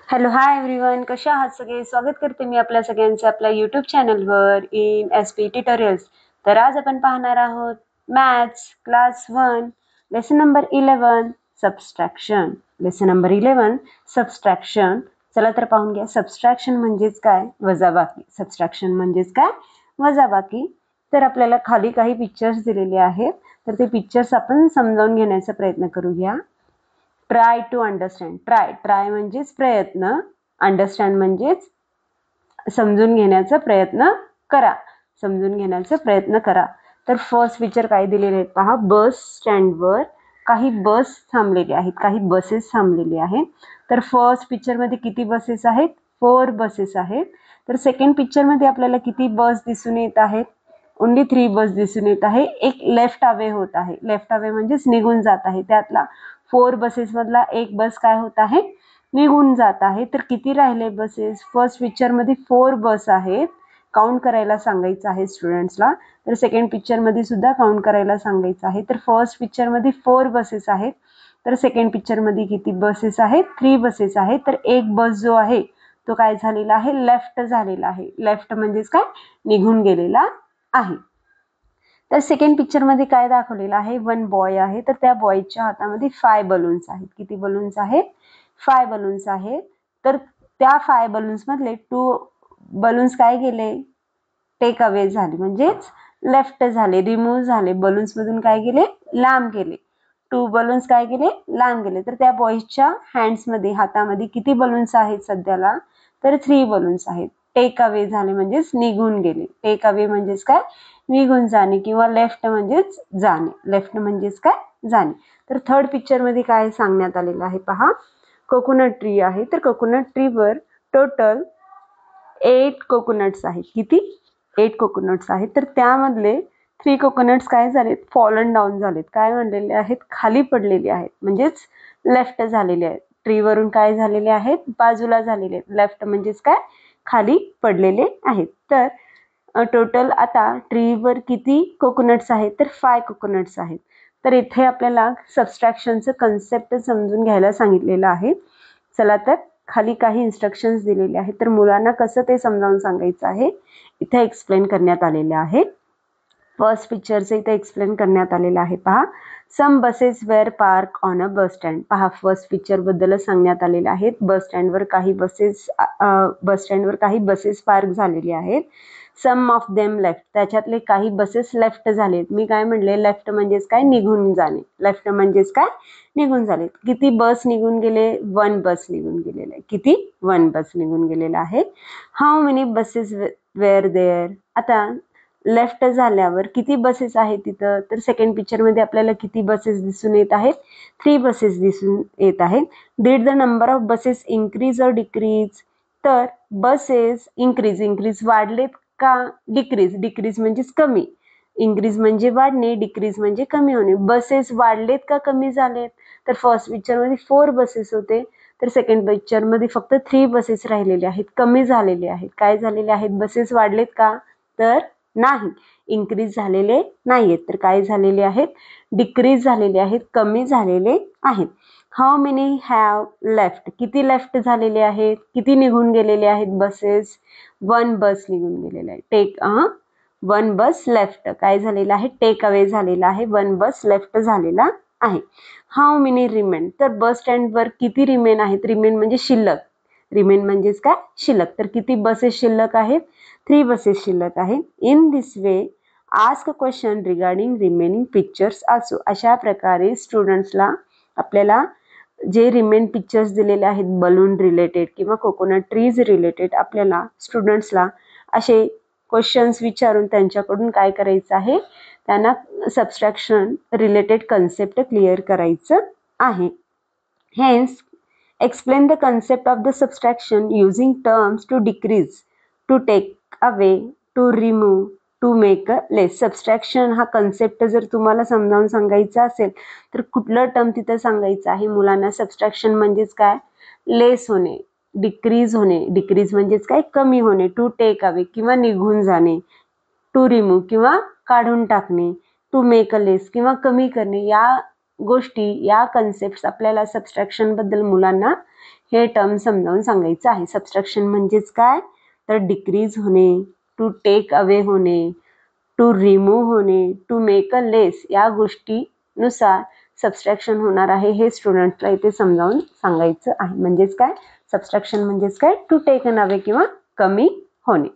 Hello hi everyone, कशा आहात सगळे. स्वागत करते मी आपल्या सगळ्यांचं आपल्या यूट्यूब चॅनलवर इन SP ट्युटोरियल्स. तर आज आपण पाहणार आहोत maths class 1 lesson number 11 subtraction. Lesson number 11 subtraction. चला तर पाहून घ्या. सबस्ट्रॅक्शन म्हणजेच काय? वजाबाकी. सबस्ट्रॅक्शन म्हणजेच काय? वजाबाकी. तर आपल्याला खाली काही पिक्चर्स दिलेले आहेत, तर ते पिक्चर्स आपण समजावून घेण्याचा प्रयत्न करूया. Try to understand. ट्राय म्हणजेच प्रयत्न, अंडरस्टँड म्हणजेच समजून घेण्याचा प्रयत्न करा. समजून घेण्याचा प्रयत्न करा. तर फर्स्ट पिक्चर काय दिलेले आहेत पहा. बस स्टँडवर काही बस थांबलेले आहेत, काही बसेस थांबलेले आहेत. तर फर्स्ट पिक्चर मध्ये किती बसेस आहेत? 4 बसेस आहेत. तर सेकंड पिक्चर मध्ये आपल्याला किती बस दिसून येत आहेत? ओन्ली 3 बस दिसून येत आहे. एक लेफ्ट अवे होत आहे. लेफ्ट अवे म्हणजेच निघून जात आहे. त्यातला 4 बसेस मधला एक बस काय होत आहे? निघून जात आहे. तर किती राहिले बसेस? फर्स्ट पिक्चर मध्ये 4 बस आहेत. काउंट करायला सांगायचं आहे स्टुडंट्सला. तर सेकंड पिक्चर मध्ये सुद्धा काउंट करायला सांगायचं आहे. तर फर्स्ट पिक्चर मध्ये 4 बसेस आहेत. तर सेकंड पिक्चर मध्ये किती बसेस आहेत? 3 बसेस आहेत. तर एक बस जो आहे तो काय झालेला आहे? लेफ्ट झालेला आहे. लेफ्ट म्हणजेच काय? निघून गेलेला आहे. तर सेकंड पिक्चर मध्ये काय दाखवलेलं आहे? 1 बॉय आहे. तर त्या बॉयच्या हातामध्ये 5 बलून्स आहेत. किती बलून्स आहेत? 5 बलून्स आहेत. तर त्या 5 बलून्स मधले 2 बलून्स काय गेले? टेक अवे झाले, म्हणजेच लेफ्ट झाले, रिमूव्ह झाले. बलून्स मधून काय गेले? लांब गेले. 2 बलून्स काय गेले? लांब गेले. तर त्या बॉयच्या हँड्स मध्ये, हातामध्ये किती बलून्स आहेत सध्याला? तर 3 बलून्स आहेत. टेक अवे झाले म्हणजेच निघून गेले. टेक अवे म्हणजेच काय? निघून जाणे किंवा लेफ्ट म्हणजेच जाणे. लेफ्ट म्हणजेच काय? जाणे. तर थर्ड पिक्चर मध्ये काय सांगण्यात आलेलं आहे पहा. कोकोनट ट्री आहे. तर कोकोनट ट्रीवर टोटल 8 कोकोनट्स आहेत. किती? 8 कोकोनट्स आहेत. तर त्यामधले 3 कोकोनट्स काय झालेत? फॉलन डाऊन झालेत. काय म्हणलेले आहेत? खाली पडलेले आहेत, म्हणजेच लेफ्ट झालेले आहेत. ट्रीवरून काय झालेले आहेत? बाजूला झालेले आहेत. लेफ्ट म्हणजेच काय? खाली पडलेले आहेत. तर टोटल आता ट्रीवर किती कोकोनट्स आहेत? तर 5 कोकोनट्स आहेत. तर इथे आपल्याला सबस्ट्रॅक्शनचं कन्सेप्ट समजून घ्यायला सांगितलेलं आहे. चला तर खाली काही इन्स्ट्रक्शन्स दिलेले आहेत. तर मुलांना कसं ते समजावून सांगायचं आहे इथे एक्सप्लेन करण्यात आलेले आहे. फर्स्ट पिक्चरचं इथे एक्सप्लेन करण्यात आलेलं आहे पहा. Some buses were park on a bus stand. पहा, फर्स्ट पिक्चर बद्दल सांगण्यात आलेले आहेत. बस स्टँडवर काही बसेस पार्क झालेले आहेत. सम ऑफ देम लेफ्ट. त्याच्यातले काही बसेस लेफ्ट झालेत. मी काय म्हणले? लेफ्ट म्हणजेच काय? निघून जाणे. लेफ्ट म्हणजेच काय? निघून झाले. किती बस निघून गेले? 1 बस निघून गेलेलं आहे. किती? 1 बस निघून गेलेला आहे. How many buses were there. आता लेफ्ट झाल्यावर किती बसेस आहेत तिथं? तर सेकंड पिक्चर मध्ये आपल्याला किती बसेस दिसून येत आहेत? 3 बसेस दिसून येत आहेत. Did the number of buses increase और डिक्रीज. तर बसेस इंक्रीज वाढलेत का डिक्रीज म्हणजेच कमी. इन्क्रीज म्हणजे वाढणे, डिक्रीज म्हणजे कमी होणे. बसेस वाढलेत का कमी झालेत? तर फर्स्ट पिक्चर मध्ये 4 बसेस होते. तर सेकंड पिक्चर मध्ये फक्त 3 बसेस राहिलेले आहेत, कमी झालेले आहेत. काय झालेले आहेत? बसेस वाढलेत का? तर नाही, इन्क्रीज झालेले नाहीयेत. तर काय झालेले आहेत? डिक्रीज झालेले आहेत, कमी झालेले आहेत. How many have left. किती लेफ्ट झालेले आहेत? किती निघून गेलेले आहेत बसेस? 1 बस निघून गेलेले आहे. 1 बस लेफ्ट काय झालेलं आहे? टेक अवे झालेला आहे. 1 बस लेफ्ट झालेला आहे. How many remain. तर बस स्टँडवर किती रिमेन आहेत? रिमेन म्हणजे शिल्लक. रिमेन म्हणजेच काय? शिल्लक. तर किती बसेस शिल्लक आहेत? 3 बसेस शिल्लक आहेत. In this way ask question regarding remaining pictures also. अशा प्रकारे स्टुडंट्सला आपल्याला जे रिमेन पिक्चर्स दिलेले आहेत बलून रिलेटेड किंवा कोकोनट ट्रीज रिलेटेड, आपल्याला स्टुडंट्सला असे क्वेश्चन्स विचारून त्यांच्याकडून काय करायचं आहे? त्यांना सबस्ट्रॅक्शन रिलेटेड कन्सेप्ट क्लिअर करायचं आहे. Hence explain the concept of the subtraction using terms to decrease, to take away, to remove, to make less. Subtraction हा कन्सेप्ट जर तुम्हाला समजावून सांगायचा असेल तर कुठलं टर्म तिथं सांगायचं आहे मुलांना? सबस्ट्रॅक्शन म्हणजेच काय? लेस होणे, डिक्रीज होणे. डिक्रीज म्हणजेच काय? कमी होणे. टू टेक अवे किंवा निघून जाणे. टू रिमूव्ह किंवा काढून टाकणे. टू मेक अ लेस किंवा कमी करणे. या गोष्टी, या कन्सेप्ट आपल्याला सबस्ट्रॅक्शन बद्दल मुलांना हे टर्म समजावून सांगायचं आहे. सबट्रॅक्शन म्हणजेच काय, तर डिक्रीज होणे, टू टेक अवे होणे, टू रिमूव्ह होणे, टू मेक अ लेस, या गोष्टीनुसार सबट्रॅक्शन होणार आहे. हे स्टुडंटला इथे समजावून सांगायचं आहे. म्हणजेच काय, सबट्रॅक्शन म्हणजेच काय, टू टेक अन अवे किंवा कमी होणे.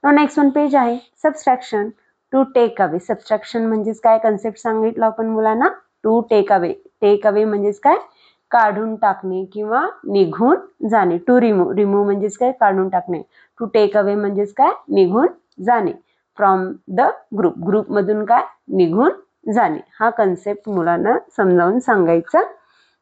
नेक्स्ट वन पेज आहे subtraction, to take away. Subtraction म्हणजेच काय, कन्सेप्ट सांगितलं आपण मुलांना, to take away. Take away म्हणजेच काय, काढून टाकणे किंवा निघून जाणे. टू रिमूव्ह, रिमूव्ह म्हणजेच काय, काढून टाकणे. टू टेक अवे म्हणजेच काय, निघून जाणे. फ्रॉम द ग्रुप, ग्रुपमधून काय, निघून जाणे. हा कन्सेप्ट मुलांना समजावून सांगायचा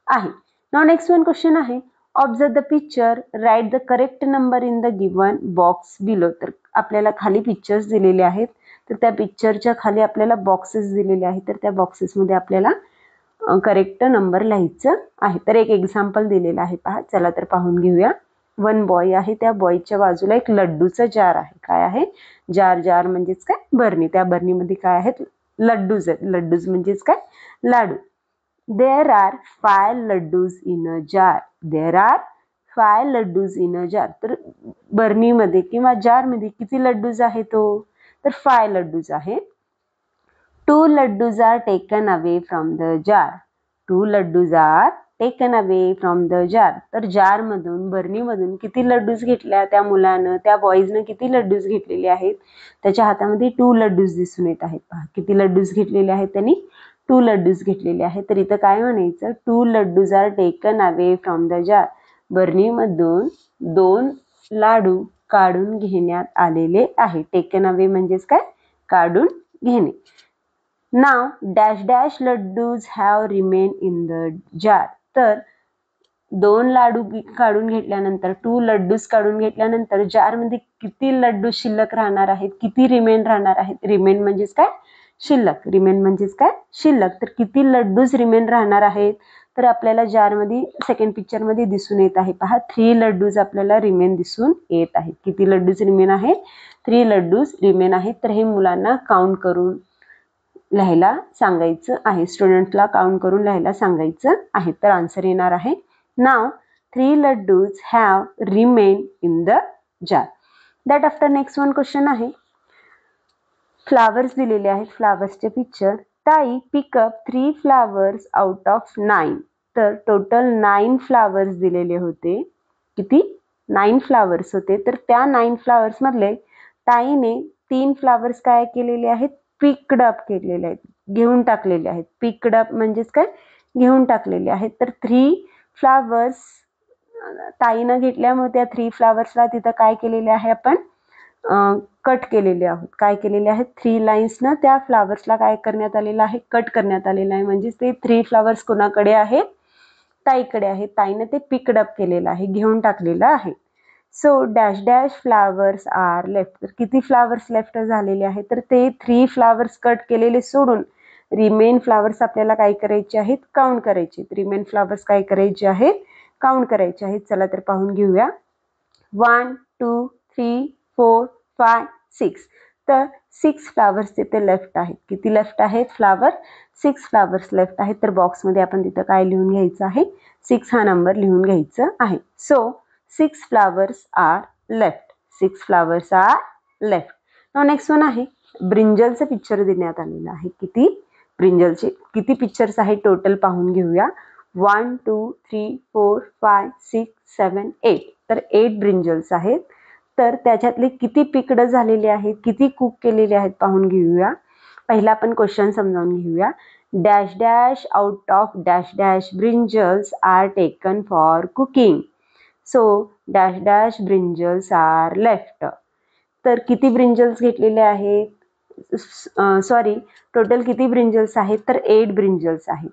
आहे. नाउ नेक्स्ट वन क्वेश्चन आहे, observe the picture, write the correct number in the given box below. तर आपल्याला खाली पिक्चर्स दिलेले आहेत, तर त्या पिक्चरच्या खाली आपल्याला बॉक्सेस दिलेले आहेत, तर त्या बॉक्सेसमध्ये आपल्याला करेक्ट नंबर लिहायचं आहे. तर एक एक्झाम्पल दिलेलं आहे पहा, चला तर पाहून घेऊया. वन बॉय आहे, त्या बॉयच्या बाजूला एक लड्डूचा जार आहे. काय आहे, जार. जार म्हणजेच काय, बरणी. त्या बरणीमध्ये काय आहेत, लड्डूज आहेत. लड्डूज म्हणजेच काय, लाडू. There are 5 laddoos in a jar. There are 5 laddoos in a jar. तर बरणीमध्ये किंवा जारमध्ये किती लड्डूज आहेत तो, तर 5 लड्डूज आहेत. 2 laddoos are taken away from the jar. 2 laddoos are taken away from the jar. तर जार मधून, बरणीमधून किती लड्डूज घेतल्या त्या मुलानं, त्या बॉईजनं किती लड्डूज घेतलेले आहेत. त्याच्या हातामध्ये 2 लड्डूज दिसून येत आहेत. पहा किती लड्डूज घेतलेले आहेत त्यांनी, 2 लड्डूज घेतलेले आहेत. तर इथं काय म्हणायचं, 2 laddoos are taken away from the jar. बरणीमधून 2 लाडू काढून घेण्यात आलेले आहे. टेकन अवे म्हणजेच काय, काढून घेणे. नाव dash dash laddoos have remain in the jar. तर 2 लाडू काढून घेतल्यानंतर, 2 लड्डूज काढून घेतल्यानंतर जारमध्ये किती लड्डू शिल्लक राहणार आहेत, किती रिमेन राहणार आहेत. रिमेन म्हणजेच काय, शिल्लक. रिमेन म्हणजेच काय, शिल्लक. तर किती लड्डूज रिमेन राहणार आहेत, तर आपल्याला जारमध्ये सेकंड पिक्चरमध्ये दिसून येत आहे. पहा 3 लड्डूज आपल्याला रिमेन दिसून येत आहेत. किती लड्डूज रिमेन आहेत, 3 लड्डूज रिमेन आहेत. तर हे मुलांना काउंट करून लिहायला सांगायचं आहे. स्टुडंटला काउंट करून लिहायला सांगायचं आहे. तर आन्सर येणार आहे, नाव 3 laddoos have remain in the jar. That after next one question आहे, फ्लावर्स दिलेले आहेत, फ्लावर्सचे पिक्चर. ताई पिकअप 3 फ्लावर्स आउट ऑफ 9. तर टोटल 9 फ्लावर्स दिलेले होते. किती, 9 फ्लावर्स होते. तर त्या 9 फ्लावर्स मधले ताईने 3 फ्लावर्स काय केलेले आहेत, पिक्ड अप केलेले आहेत, घेऊन टाकलेले आहेत. पिक्ड अप म्हणजेच काय, घेऊन टाकलेले आहेत. तर 3 फ्लावर्स ताईनं घेतल्यामुळे त्या 3 फ्लावर्सला तिथं काय केलेले आहे, आपण कट केलेले आहोत. काय केलेले आहेत, 3 लाईन्सनं त्या फ्लावर्सला काय करण्यात आलेलं आहे, कट करण्यात आलेलं आहे. म्हणजे ते 3 फ्लावर्स कोणाकडे आहेत, ताईकडे आहेत. ताईनं ते पिक्ड अप केलेलं आहे, घेऊन टाकलेलं आहे. So dash dash flowers are left. तर किती फ्लावर्स लेफ्ट झालेले आहेत, तर ते 3 फ्लावर्स कट केलेले सोडून रिमेन फ्लावर्स आपल्याला काय करायचे आहेत, काउंट करायचे. रिमेन फ्लावर्स काय करायचे आहेत, काउंट करायचे आहेत. चला तर पाहून घेऊया. 1 2 3 4 5 6. तर 6 फ्लावर्स तिथे लेफ्ट आहेत. किती लेफ्ट आहेत फ्लावर, 6 फ्लावर्स लेफ्ट आहेत. तर बॉक्समध्ये आपण तिथं काय लिहून घ्यायचं आहे, 6 हा नंबर लिहून घ्यायचं आहे. So 6 flowers are left. 6 flowers are left. Now next one आहे, ब्रिंजलचं पिक्चर देण्यात आलेलं आहे. किती, ब्रिंजलचे किती पिक्चर्स आहेत टोटल पाहून घेऊया. 1 2 3 4 5 6 7 8. तर 8 ब्रिंजल्स आहेत. तर त्याच्यातले किती पिक्ड झालेले आहेत, किती कुक केलेले आहेत पाहून घेऊया. पहिला आपण क्वेश्चन समजावून घेऊया. Dash dash out of dash dash brinjals are taken for cooking. So dash dash brinjals are left. तर किती ब्रिंजल्स घेतलेले आहेत, सॉरी टोटल किती ब्रिंजल्स आहेत, तर 8 ब्रिंजल्स आहेत.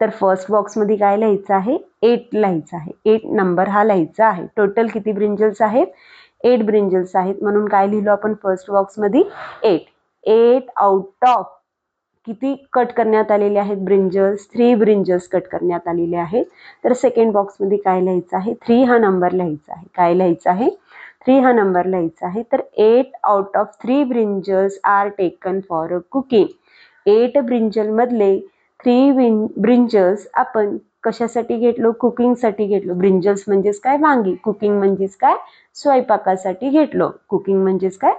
तर फर्स्ट बॉक्समध्ये काय लिहायचं आहे, 8 लिहायचं आहे. 8 नंबर हा लिहायचा आहे. टोटल किती ब्रिंजल्स आहेत, 8 ब्रिंजल्स आहेत. म्हणून काय लिहिलो आपण फर्स्ट बॉक्समध्ये, 8. 8 आउट ऑफ किती कट करण्यात आलेले आहेत ब्रिंजल्स, 3 ब्रिंजल्स कट करण्यात आलेले आहेत. तर सेकंड बॉक्समध्ये काय लिहायचं आहे, 3 हा नंबर लिहायचा आहे. काय लिहायचं आहे, 3 हा नंबर लिहायचा आहे. तर 8 out of 3 brinjals are taken for cooking. 8 brinjal मधले 3 ब्रिंजल्स आपण कशासाठी घेतलो? कुकिंगसाठी घेतलो. ब्रिंजल्स म्हणजेच काय? वांगी. कुकिंग म्हणजेच काय? स्वयंपाकासाठी घेतलो. कुकिंग म्हणजेच काय?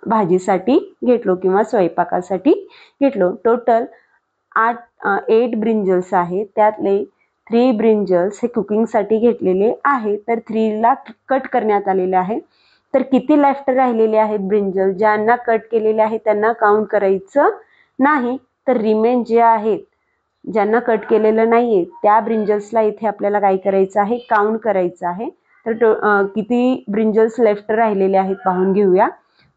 भाजीसाठी घेतलो किंवा स्वयंपाकासाठी घेतलो. टोटल 8 ब्रिंजल्स आहेत. त्यातले 3 ब्रिंजल्स हे कुकिंगसाठी घेतलेले आहे. तर 3 ला कट करण्यात आलेले आहे. तर किती लेफ्ट राहिलेले आहेत ब्रिंजल? ज्यांना कट केलेले आहे त्यांना काउंट करायचं नाही. तर रिमेन जे आहेत, ज्यांना कट केलेलं नाहीये त्या ब्रिंजल्सला इथे आपल्याला काय करायचं आहे? काउंट करायचं आहे. तर किती ब्रिंजल्स लेफ्ट राहिलेले आहेत पाहून घेऊया.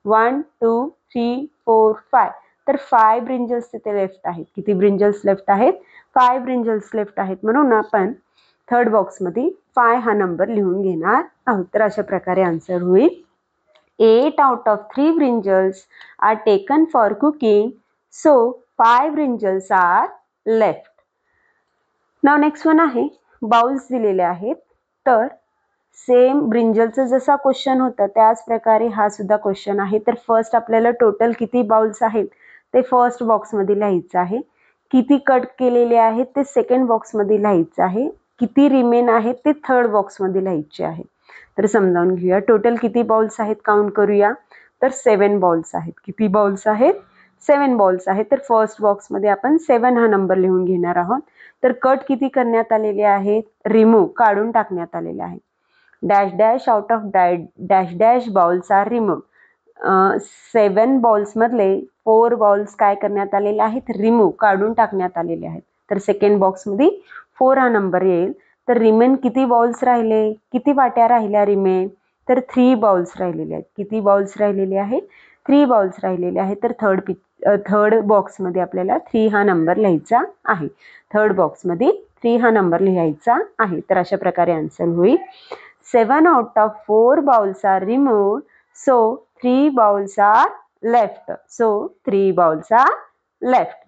1 2 3 4 5. तर 5 ब्रिंजल्स तिथे लेफ्ट आहेत. किती ब्रिंजल्स लेफ्ट आहेत? 5 ब्रिंजल्स लेफ्ट आहेत. म्हणून आपण थर्ड बॉक्समध्ये 5 हा नंबर लिहून घेणार आहोत. तर अशा प्रकारे आन्सर होईल. 8 out of 3 brinjals are taken for cooking, so 5 brinjals are left. Now next one आहे बाउल्स दिलेले आहेत. तर सेम ब्रिंजलचा जसा क्वेश्चन होता त्याच प्रकारे हा सुद्धा क्वेश्चन आहे. तर फर्स्ट आपल्याला टोटल किती बाउल्स आहेत ते फर्स्ट बॉक्समध्ये लिहायचं आहे. किती कट केलेले आहेत ते सेकंड बॉक्समध्ये लिहायचं आहे. किती रिमेन आहेत ते थर्ड बॉक्समध्ये लिहायचे आहे. तर समजावून घेऊया. टोटल किती बाउल्स आहेत काउंट करूया. तर 7 बाउल्स आहेत. किती बाउल्स आहेत? 7 बाउल्स आहेत. तर फर्स्ट बॉक्समध्ये आपण 7 हा नंबर लिहून घेणार आहोत. तर कट किती करण्यात आलेले आहेत? रिमूव्ह काढून टाकण्यात आलेले आहे. Dash dash out of dash dash bowls are remove. 7 bowls मधले 4 बाउल्स काय करण्यात आलेले आहेत? रिमूव्ह काढून टाकण्यात आलेले आहेत. तर सेकंड बॉक्समध्ये 4 हा नंबर येईल. तर रिमेन किती बाउल्स राहिले? किती वाट्या राहिल्या रिमेन? तर 3 बाउल्स राहिलेले आहेत. किती बाउल्स राहिलेले आहेत? 3 बाउल्स राहिलेले आहेत. तर थर्ड बॉक्समध्ये आपल्याला 3 हा नंबर लिहायचा आहे. थर्ड बॉक्समध्ये 3 हा नंबर लिहायचा आहे. तर अशा प्रकारे आन्सर होईल. 7 out of 4 bowls are removed, so 3 bowls are left. So 3 bowls are left.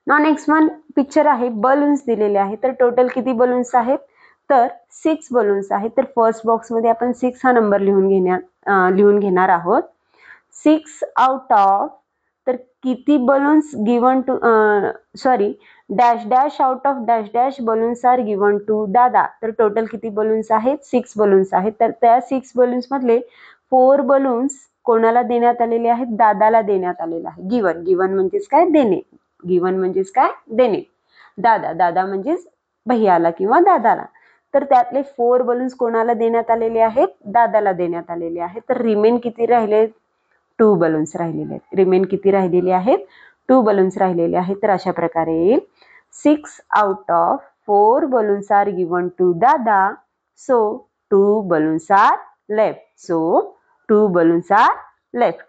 Now next one picture आहे. बलून्स दिलेले आहे. तर टोटल किती बलून्स आहेत? तर 6 बलून्स आहेत. तर फर्स्ट बॉक्समध्ये आपण 6 हा नंबर लिहून घेणार आहोत. 6 out of, तर किती balloons given to dash dash out of dash dash balloons are given to दादा. तर टोटल किती बलून्स आहेत? 6 बलून्स आहेत. तर त्या 6 बलून्स मधले 4 बलून्स कोणाला देण्यात आलेले आहेत? दादाला देण्यात आलेले आहे. गिवन म्हणजेच काय? देणे. गिवन म्हणजेच काय? देणे. दादा म्हणजेच भैयाला किंवा दादाला. तर त्यातले 4 बलून्स कोणाला देण्यात आलेले आहेत? दादाला देण्यात आलेले आहेत. तर रिमेन किती राहिले? 2 बलून्स राहिलेले आहेत. रिमेन किती राहिलेले आहेत? 2 बलून्स राहिलेले आहेत. तर अशा प्रकारे येईल. 6 out of 4 balloons are given to Dada, so 2 balloons are left. So 2 balloons are left.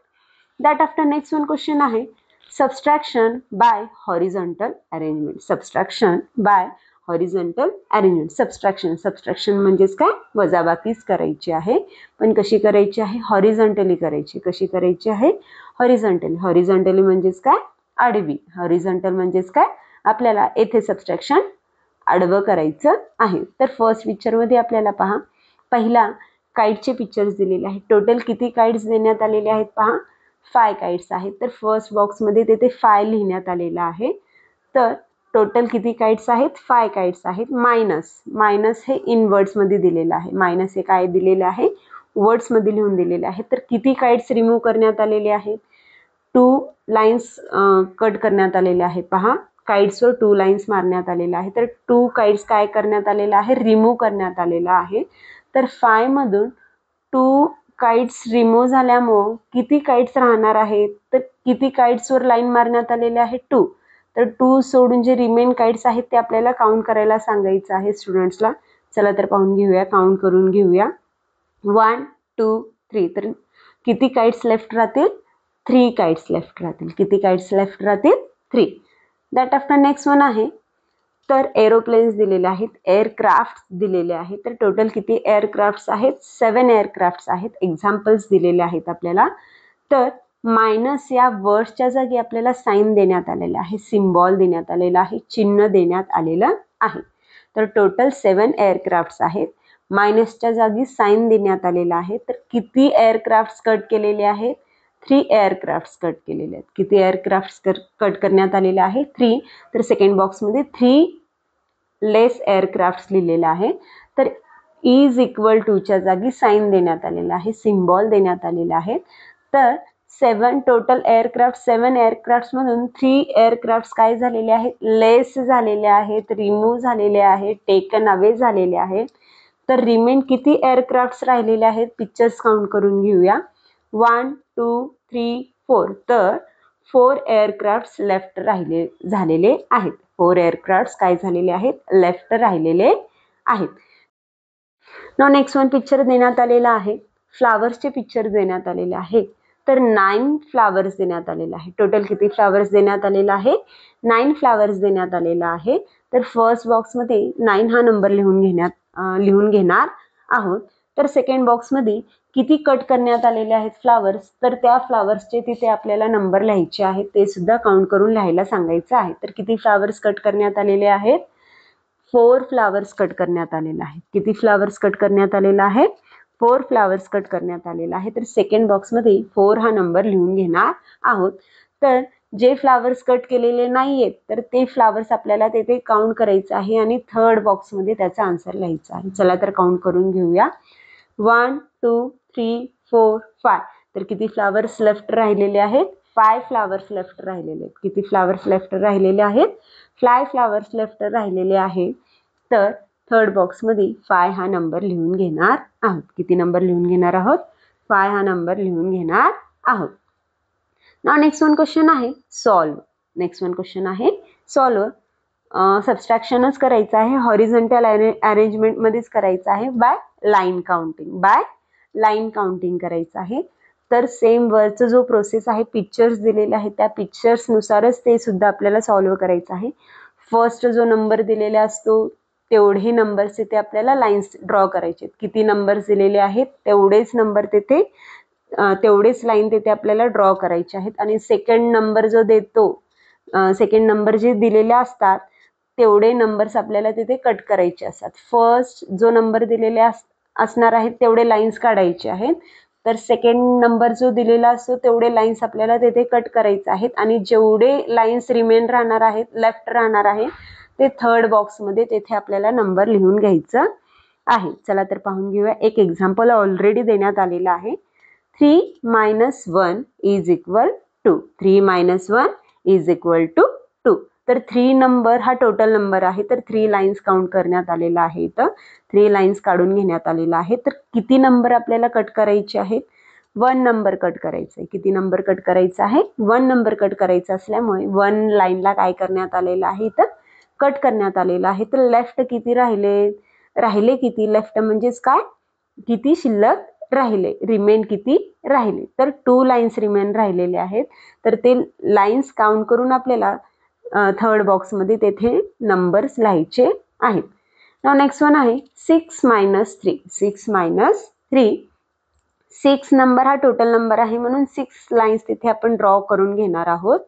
That after next one question आहे subtraction by horizontal arrangement. Subtraction by horizontal arrangement. Subtraction म्हणजेच काय? वजाबाकीच करायची आहे. पण कशी करायची आहे? हॉरिझॉन्टली करायची. कशी करायची आहे? हॉरिझॉन्टली. हॉरिझॉन्टली म्हणजेच काय? आडवी. हॉरिझॉन्टल म्हणजेच काय? आपल्याला येथे सबस्ट्रॅक्शन आडवं करायचं आहे. तर फर्स्ट पिक्चरमध्ये आपल्याला पहा, पहिला काईटचे पिक्चर्स दिलेले आहेत. टोटल किती काईट्स देण्यात आलेले आहेत पहा? 5 काईट्स आहेत. तर फर्स्ट बॉक्समध्ये तेथे 5 लिहिण्यात आलेलं आहे. तर टोटल किती काईट्स आहेत? 5 काईट्स आहेत. मायनस हे इन वर्ड्समध्ये दिलेलं आहे. मायनस हे काय दिलेलं आहे? वर्ड्समध्ये लिहून दिलेले आहे. तर किती काईट्स रिमूव्ह करण्यात आलेले आहेत? 2 लाईन्स कट करण्यात आलेले आहेत. पहा, काईट्सवर 2 लाईन्स मारण्यात आलेल्या आहे. तर 2 काईट्स काय करण्यात आलेला आहे? रिमूव्ह करण्यात आलेला आहे. तर 5 मधून 2 काईट्स रिमूव्ह झाल्यामुळं किती काईट्स राहणार आहेत? तर किती काईट्सवर लाईन मारण्यात आलेले आहे? 2. तर 2 सोडून जे रिमेन काईट्स आहेत ते आपल्याला काउंट करायला सांगायचं आहे स्टुडंट्सला. चला तर पाहून घेऊया, काउंट करून घेऊया. 1 2 3. तर किती काईट्स लेफ्ट राहतील? 3 काईट्स लेफ्ट राहतील. किती काईट्स लेफ्ट राहतील? 3. दॅट आफ्टर नेक्स्ट वन आहे, तर एरोप्लेन्स दिलेले आहेत, एअरक्राफ्ट दिलेले आहेत. तर टोटल किती एअरक्राफ्ट्स आहेत? 7 एअरक्राफ्ट्स आहेत. एक्झाम्पल्स दिलेले आहेत आपल्याला. तर मायनस या वर्ड्सच्या जागी आपल्याला साईन देण्यात आलेलं आहे, सिम्बॉल देण्यात आलेला आहे, चिन्ह देण्यात आलेलं आहे. तर टोटल 7 एअरक्राफ्ट्स आहेत. मायनसच्या जागी साईन देण्यात आलेला आहे. तर किती एअरक्राफ्ट्स कट केलेले आहेत? 3 एअरक्राफ्ट्स कट केलेले आहेत. किती एअरक्राफ्ट्स कट करण्यात आलेले आहे? 3. तर सेकंड बॉक्समध्ये 3 लेस एअरक्राफ्ट लिहिलेलं आहे. तर इज इक्वल टूच्या जागी साईन देण्यात आलेला आहे, सिम्बॉल देण्यात आलेला आहे. तर 7 टोटल एअरक्राफ्ट, 7 एअरक्राफ्टमधून 3 एअरक्राफ्ट काय झालेले आहेत, लेस झालेले आहेत, रिमूव्ह झालेले आहेत, टेकन अवे झालेले आहेत. तर रिमेन किती एअरक्राफ्ट राहिलेले आहेत, पिक्चर्स काउंट करून घेऊया. 1 2 3 4. तर 4 एअरक्राफ्ट लेफ्ट झालेले आहेत. 4 एअरक्राफ्ट काय झालेले आहेत, लेफ्ट राहिलेले आहेत. नाउ नेक्स्ट वन पिक्चर देण्यात आलेला आहे. फ्लावर्सचे पिक्चर देण्यात आलेले आहे. तर 9 फ्लावर्स देण्यात आलेले आहे. टोटल किती फ्लावर्स देण्यात आलेला आहे, 9 फ्लावर्स देण्यात आलेला आहे. तर फर्स्ट बॉक्समध्ये 9 हा नंबर लिहून घेणार आहोत. तर सेकंड बॉक्समध्ये किती कट करण्यात आलेले आहेत फ्लावर्स, तर त्या फ्लावर्सचे तिथे आपल्याला नंबर लिहायचे आहेत, ते सुद्धा काउंट करून लिहायला सांगायचं आहे. तर किती फ्लावर्स कट करण्यात आलेले आहेत, 4 फ्लावर्स कट करण्यात आलेले आहेत. किती फ्लावर्स कट करण्यात आलेला आहे, 4 फ्लावर्स कट करण्यात आलेला आहे. तर सेकंड बॉक्समध्ये 4 हा नंबर लिहून घेणार आहोत. तर जे फ्लावर्स कट केलेले नाहीयेत तर ते फ्लावर्स आपल्याला तेथे काउंट करायचं आहे आणि थर्ड बॉक्समध्ये त्याचा आन्सर लिहायचा आहे. चला तर काउंट करून घेऊया. 1 2 3 4 5. तर किती फ्लावर्स लेफ्ट राहिलेले आहेत, 5 फ्लावर्स लेफ्ट राहिलेले आहेत. किती फ्लावर्स लेफ्ट राहिलेले आहेत, 5 फ्लावर्स लेफ्ट राहिलेले आहेत. तर थर्ड बॉक्समध्ये 5 हा नंबर लिहून घेणार आहोत. किती नंबर लिहून घेणार आहोत, 5 हा नंबर लिहून घेणार आहोत. नाउ नेक्स्ट वन क्वेश्चन आहे सॉल्व. नेक्स्ट वन क्वेश्चन आहे सॉल्व. सबस्ट्रॅक्शनच करायचं आहे, हॉरिझॉन्टल अरेंजमेंट मध्येच करायचं आहे, बाय लाईन काउंटिंग करायचं आहे. तर सेम वरचा जो प्रोसेस आहे, पिक्चर्स दिलेले आहेत त्या पिक्चर्स नुसारच ते सुद्धा आपल्याला सॉल्व करायचं आहे. फर्स्ट जो नंबर दिलेला असतो तेवढे नंबर्स तिथे आपल्याला लाईन्स ड्रॉ करायचे. किती नंबर्स दिलेले आहेत तेवढेच नंबर तिथे तेवढेच लाईन तिथे आपल्याला ड्रॉ करायचे आहेत. आणि सेकंड नंबर जो देतो, सेकंड नंबर जे दिलेले असतात तेवढे नंबर्स आपल्याला तिथे कट करायचे असतात. फर्स्ट जो नंबर दिलेले असणार आहेत तेवढे लाईन्स काढायचे आहेत. तर सेकंड नंबर जो दिलेला असतो तेवढे लाईन्स आपल्याला तिथे कट करायचे आहेत. आणि जेवढे लाईन्स रिमेन राहणार आहेत, लेफ्ट राहणार आहे, ते थर्ड बॉक्समध्ये तेथे आपल्याला नंबर लिहून घ्यायचं आहे. चला तर पाहून घेऊया. एक एक्झाम्पल ऑलरेडी देण्यात आलेला आहे. 3 - 1 is equal to 3 - 1 is equal to 2. तर 3 नंबर हा टोटल नंबर आहे. तर 3 लाईन्स काउंट करण्यात आलेला आहे. इथं 3 लाईन्स काढून घेण्यात आलेला आहे. तर किती नंबर आपल्याला कट करायचे आहेत, 1 नंबर कट करायचं आहे. किती नंबर कट करायचा आहे, 1 नंबर कट करायचा असल्यामुळे 1 लाईनला काय करण्यात आलेलं आहे, तर कट करण्यात आलेलं आहे. तर लेफ्ट किती राहिले किती, लेफ्ट म्हणजेच काय, किती शिल्लक राहिले, रिमेन किती राहिले, तर 2 लाईन्स रिमेन राहिलेले आहेत. तर ते लाईन्स काउंट करून आपल्याला थर्ड बॉक्समध्ये तेथे नंबर्स लिहायचे आहेत. नाउ नेक्स्ट वन आहे 6 - 3. 6 - 3. 6 नंबर हा टोटल नंबर आहे म्हणून 6 लाईन्स तिथे आपण ड्रॉ करून घेणार आहोत.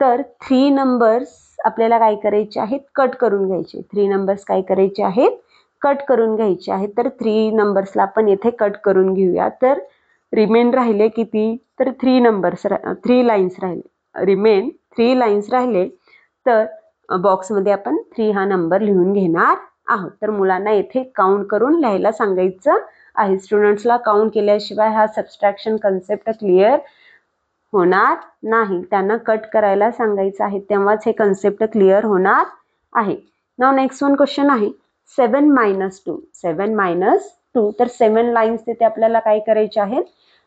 तर 3 नंबर्स आपल्याला काय करायचे आहेत, कट करून घ्यायचे. 3 नंबर्स काय करायचे आहेत, कट करून घ्यायचे आहेत. तर 3 नंबर्सला आपण येथे कट करून घेऊया. तर रिमेन राहिले किती, तर 3 लाईन्स राहिले, रिमेन 3 लाईन्स राहिले. तर बॉक्समध्ये आपण 3 हा नंबर लिहून घेणार आहोत. तर मुलांना येथे काउंट करून लिहायला सांगायचं आहे. स्टुडंट्सला काउंट केल्याशिवाय हा सबस्ट्रॅक्शन कन्सेप्ट क्लिअर होणार नाही. त्यांना कट करायला सांगायचं आहे, तेव्हाच हे कन्सेप्ट क्लिअर होणार आहे. नाउ नेक्स्ट वन क्वेश्चन आहे 7 - 2. 7 - 2. तर 7 लाईन्स तिथे आपल्याला काय करायचे आहेत,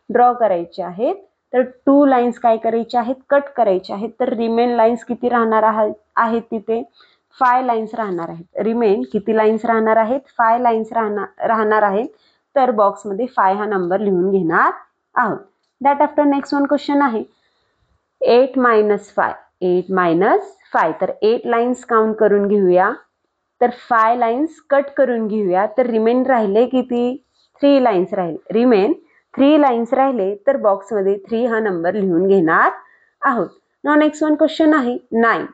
ड्रॉ करायचे आहेत. तर 2 लाईन्स काय करायचे आहेत, कट करायचे आहेत. तर रिमेन लाईन्स किती राहणार आहेत, तिथे 5 लाईन्स राहणार आहेत. रिमेन किती लाईन्स राहणार आहेत, 5 लाईन्स राहणार आहेत. तर बॉक्समध्ये 5 हा नंबर लिहून घेणार आहोत. That after next one question आहे 8 - 5. 8 - 5. तर 8 लाईन्स काउंट करून घेऊया. तर 5 लाईन्स कट करून घेऊया. तर रिमेन राहिले किती, 3 लाईन्स राहिले, रिमेन 3 लाईन्स राहिले. तर बॉक्समध्ये 3 हा नंबर लिहून घेणार आहोत. नाउ नेक्स्ट वन क्वेश्चन आहे 9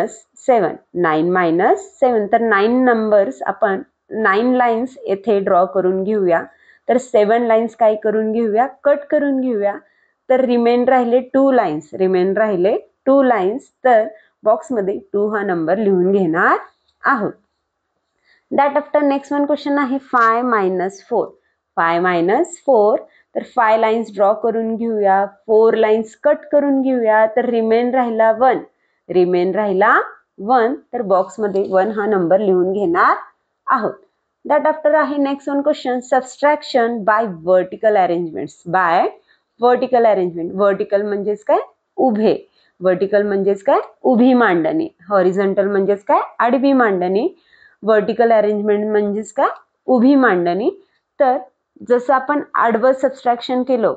- 7. 9 - 7. तर 9 नंबर्स आपण 9 लाईन्स येथे ड्रॉ करून घेऊया. तर 7 लाईन्स काय करून घेऊया, कट करून घेऊया. तर रिमेन राहिले 2 लाईन्स, तर बॉक्समध्ये 2 हा नंबर लिहून घेणार आहोत. That after next one question आहे 5 - 4. 5 - 4 तर 5 लाईन्स ड्रॉ करून घेऊया, 4 लाईन्स कट करून घेऊया, तर रिमेन राहिला 1. रिमेन राहिला 1 तर बॉक्समध्ये 1 हा नंबर लिहून घेणार आहोत. दॅट आफ्टर आहे next one question subtraction bye vertical arrangements. Bye vertical arrangement. Vertical म्हणजेच काय? उभे. वर्टिकल म्हणजेच काय? उभी मांडणी. हॉरिझॉन्टल म्हणजेच काय? आडवी मांडणी. वर्टिकल अरेंजमेंट म्हणजेच काय? उभी मांडणी. तर जसं आपण आडवं सबस्ट्रॅक्शन केलं,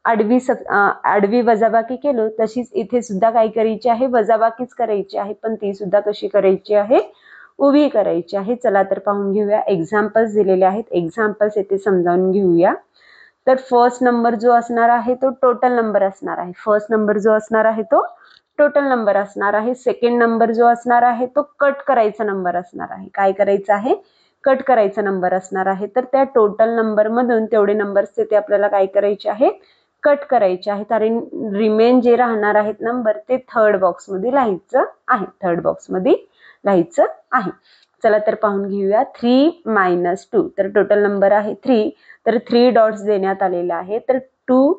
आडवी वजाबाकी केलो, तशीच इथे सुद्धा काय करायची आहे? वजाबाकीच करायची आहे, पण ती सुद्धा कशी करायची आहे? उभी करायची आहे. चला तर पाहून घेऊया. एक्झाम्पल्स दिलेले आहेत, एक्झाम्पल्स येथे समजावून घेऊया. तर फर्स्ट नंबर जो असणार आहे तो टोटल नंबर असणार आहे. फर्स्ट नंबर जो असणार आहे तो टोटल नंबर असणार आहे. सेकंड नंबर जो असणार आहे तो कट करायचा नंबर असणार आहे. काय करायचं आहे? कट करायचा नंबर असणार आहे. तर त्या टोटल नंबर मधून तेवढे नंबर्स ते आपल्याला काय करायचे आहेत? कट करायचे आहेत. आणि रिमेन जे राहणार आहेत नंबर ते थर्ड बॉक्स मध्ये लिहायचं आहे. थर्ड बॉक्स मध्ये लिहायचं आहे. चला तर पाहून घेऊया. 3 - 2 तर टोटल नंबर आहे 3. तर 3 डॉट्स देण्यात आलेले आहे. तर 2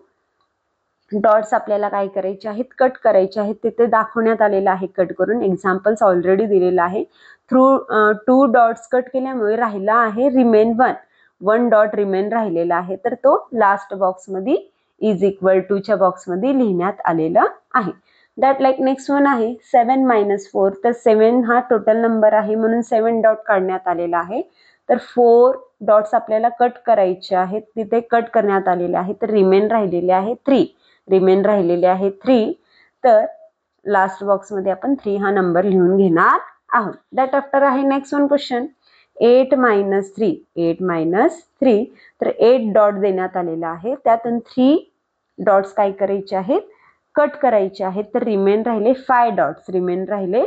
डॉट्स आपल्याला काय करायचे आहेत? कट करायचे आहेत. तिथे दाखवण्यात आलेलं आहे कट करून. एक्झाम्पल्स ऑलरेडी दिलेला आहे. 2 डॉट्स कट केल्यामुळे राहिला आहे रिमेन 1. 1 डॉट रिमेन राहिलेला आहे. तर तो लास्ट बॉक्समध्ये इज इक्वल टू च्या बॉक्समध्ये लिहिण्यात आलेला आहे. दॅट लाईक नेक्स्ट वन आहे 7 - 4. तर 7 हा टोटल नंबर आहे म्हणून 7 डॉट काढण्यात आलेला आहे. तर 4 डॉट्स आपल्याला कट करायचे आहेत. तिथे कट करण्यात आलेले आहे. तर रिमेन राहिलेले आहे 3. रिमेन राहिलेले आहे 3. तर लास्ट बॉक्समध्ये आपण 3 हा नंबर लिहून घेणार आहोत. दॅट आफ्टर आहे नेक्स्ट वन क्वेश्चन 8 - 3. 8 - 3 तर 8 डॉट देण्यात आलेला आहे. त्यातून 3 डॉट्स काय करायचे आहेत? कट करायचे आहेत. तर रिमेन राहिले 5 डॉट्स. रिमेन राहिले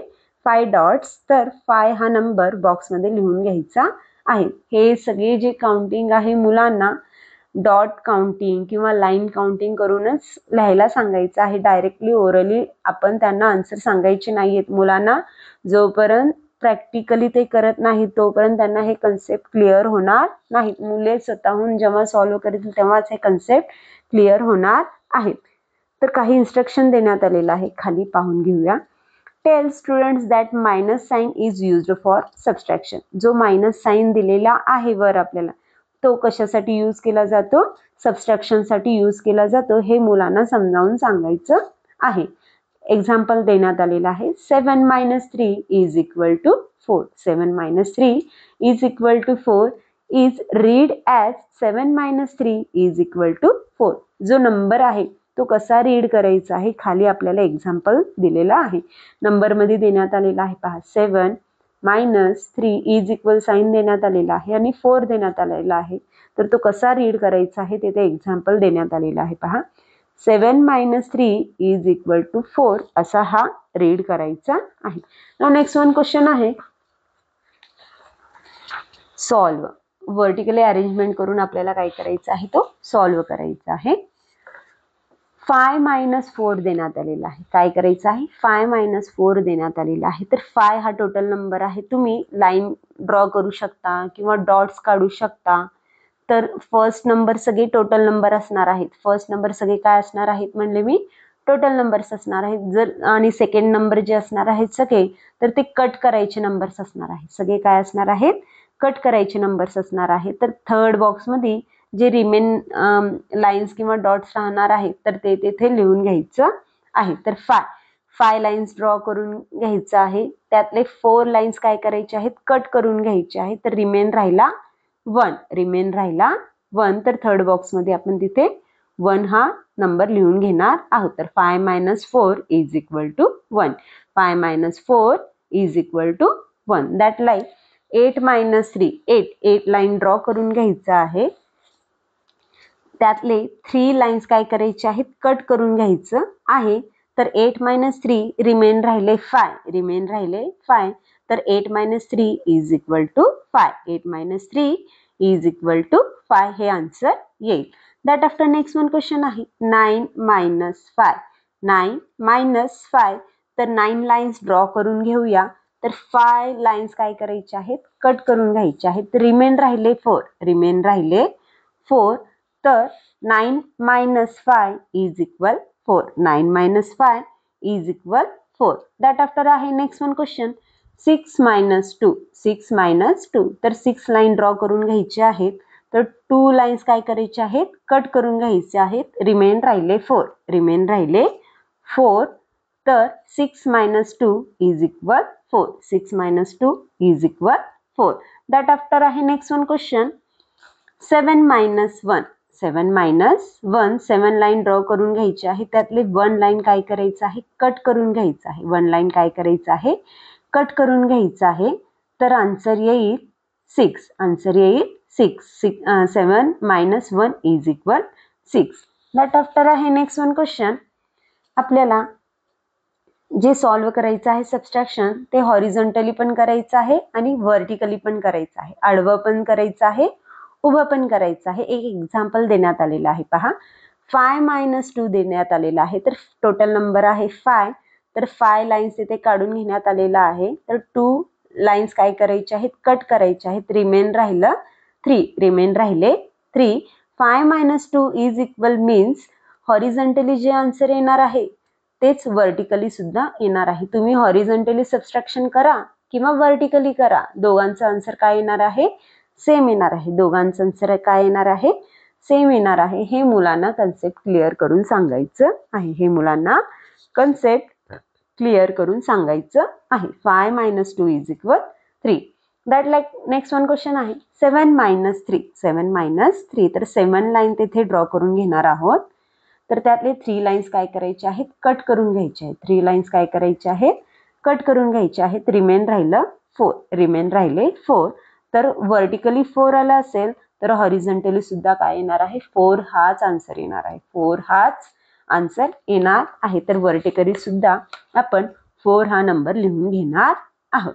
5 डॉट्स. तर 5 हा नंबर बॉक्समध्ये लिहून घ्यायचा आहे. हे सगळे जे काउंटिंग आहे मुलांना डॉट काउंटिंग किंवा लाईन काउंटिंग करूनच लिहायला सांगायचं आहे. डायरेक्टली ओरली आपण त्यांना आन्सर सांगायचे नाहीयेत. मुलांना जोपर्यंत प्रॅक्टिकली ते करत नाही तोपर्यंत त्यांना हे कन्सेप्ट क्लिअर होणार नाहीत. मुले स्वतःहून जेव्हा सॉल्व्ह करतील तेव्हाच हे कन्सेप्ट क्लिअर होणार आहेत. तर काही इन्स्ट्रक्शन देण्यात आलेलं आहे, खाली पाहून घेऊया. Tell students that minus sign is used for subtraction. जो मायनस साइन दिलेला आहे वर आपल्याला तो कशासाठी यूज केला जातो? सबस्ट्रॅक्शनसाठी यूज केला जातो. हे मुलांना समजावून सांगायचं आहे. एक्झाम्पल देण्यात आलेलं आहे 7 - 3 is equal to 4. 7 - 3 is equal to 4 is read as 7 - 3 is equal to 4. जो नंबर आहे तो कसा रीड करायचा आहे? खाली आपल्याला एक्झाम्पल दिलेला आहे. नंबरमध्ये देण्यात आलेला आहे पहा 7 - 3 इज इक्वल साइन देण्यात आलेला आहे आणि 4 देण्यात आलेला आहे. तर तो कसा रीड करायचा आहे तिथे एक्झाम्पल देण्यात आलेला आहे पहा 7 - 3 इज इक्वल टू 4 असा हा रीड करायचा आहे. नेक्स्ट वन क्वेश्चन आहे सॉल्व. वर्टिकली अरेंजमेंट करून आपल्याला काय करायचं आहे? तो सॉल्व करायचा आहे. 5 - 4 देण्यात आलेला आहे. काय करायचं आहे? 5 - 4 देण्यात आलेला आहे. तर 5 हा टोटल नंबर आहे. तुम्ही लाईन ड्रॉ करू शकता किंवा डॉट्स काढू शकता. तर फर्स्ट नंबर सगळे टोटल नंबर असणार आहेत. फर्स्ट नंबर सगळे काय असणार आहेत म्हणले मी? टोटल नंबर्स असणार आहेत. जर आणि सेकंड नंबर जे असणार आहेत सगळे तर ते कट करायचे नंबर्स असणार आहेत. सगळे काय असणार आहेत? कट करायचे नंबर्स असणार आहेत. तर थर्ड बॉक्समध्ये जे रिमेन लाईन्स किंवा डॉट्स राहणार आहेत तर ते तिथे लिहून घ्यायचं आहे. तर 5 लाईन्स ड्रॉ करून घ्यायचं आहे. त्यातले 4 लाईन्स काय करायचे आहेत? कट करून घ्यायचे आहेत. तर रिमेन राहिला 1. रिमेन राहिला 1. तर थर्ड बॉक्समध्ये आपण तिथे 1 हा नंबर लिहून घेणार आहोत. तर 5 - 4 is equal to 1. 5 - 4 is equal to 1. That like 8 - 3 8 line draw करून घ्यायचं आहे. त्यातले 3 लाईन्स काय करायचे आहेत? कट करून घ्यायचं आहे. तर 8 - 3 रिमेन राहिले 5. रिमेन राहिले 5. तर 8 - 3 is equal to 5. 8 - 3 is equal to 5 हे आन्सर येईल. That after next one question आहे 9 - 5. 9 - 5 तर 9 लाईन्स ड्रॉ करून घेऊया. तर 5 लाईन्स काय करायच्या आहेत, कट करून घ्यायच्या आहेत. रिमेन राहिले 4 तर 9 minus 5 is equal 4. 9 minus 5 is equal 4. That after आहे नेक्स्ट वन क्वेश्चन 6 minus 2 तर 6 लाईन ड्रॉ करून घ्यायचे आहेत. तर 2 लाईन्स काय करायचे आहेत, कट करून घ्यायचे आहेत. रिमेन राहिले 4 तर 6 minus 2 is equal 4. 6 minus 2 is equal 4. That after आहे next one question 7 minus 1 7 line draw करून घ्यायची आहे. त्यातले 1 लाईन काय करायचं आहे, कट करून घ्यायचं आहे. 1 लाईन काय करायचं आहे, कट करून घ्यायचं आहे. तर आन्सर येईल 6. 7 minus 1 is equal 6. That after आहे नेक्स्ट वन क्वेश्चन आपल्याला जे सॉल्व्ह करायचं आहे सबस्ट्रॅक्शन ते हॉरिझॉन्टली पण करायचं आहे आणि व्हर्टिकली पण करायचं आहे. आडवं पण करायचं आहे, उभं पण करायचं आहे. एक एक्झाम्पल देण्यात आलेलं आहे पहा. 5 minus 2 देण्यात आलेला आहे. तर टोटल नंबर आहे 5. तर 5 लाईन्स इथे काढून घेण्यात आलेला आहे. तर 2 लाईन्स काय करायचे आहेत, कट करायचे आहेत. रिमेन राहिले 3. 5 minus 2 is equal means horizontally जे आन्सर येणार आहे तेच व्हर्टिकली सुद्धा येणार आहे. तुम्ही हॉरिझॉन्टली सबस्ट्रॅक्शन करा किंवा व्हर्टिकली करा, दोघांचा आन्सर काय येणार आहे, सेम येणार आहे. दोघांचं आन्सर काय येणार आहे, सेम येणार आहे. हे मुलांना कन्सेप्ट क्लिअर करून सांगायचं आहे. 5 minus 2 is equal 3. That like next one question आहे 7 minus 3 तर 7 लाईन तिथे ड्रॉ करून घेणार आहोत. तर त्यातले 3 लाईन्स काय करायचे आहेत, कट करून घ्यायचे आहेत. 3 लाईन्स काय करायचे आहेत, कट करून घ्यायचे आहेत. रिमेन राहिले 4. तर व्हर्टिकली 4 आला असेल तर हॉरिझॉन्टली सुद्धा काय येणार आहे, 4 हाच आन्सर येणार आहे. तर व्हर्टिकली सुद्धा आपण 4 हा नंबर लिहून घेणार आहोत.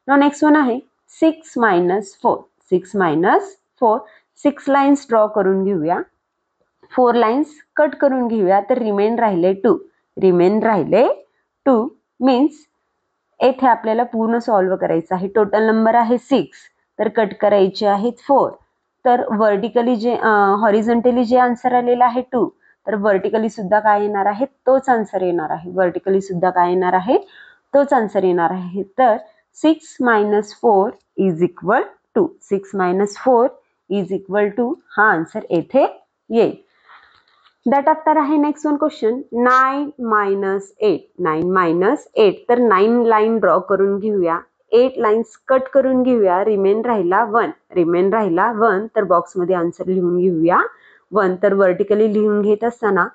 नेक्स्ट वन आहे 6 minus 4 6 लाईन्स ड्रॉ करून घेऊया. 4 लाईन्स कट करून घेऊया. तर रिमेन राहिले 2 मीन्स येथे आपल्याला पूर्ण सॉल्व्ह करायचं आहे. टोटल नंबर आहे 6 तर कट करायचे आहेत 4. तर व्हर्टिकली जे हॉरिझॉन्टली जे आन्सर आलेला आहे 2 तर व्हर्टिकली सुद्धा काय येणार आहे, तोच आन्सर येणार आहे. तर 6 minus 4 is equal to हा आन्सर येथे येईल. दॅट आफ्टर आहे नेक्स्ट वन क्वेश्चन 9 minus 8 तर 9 लाईन ड्रॉ करून घेऊया. 8 लाईन्स कट करून घेऊया. रिमेन राहिला 1 तर बॉक्समध्ये आन्सर लिहून घेऊया 1. तर व्हर्टिकली लिहून घेत असताना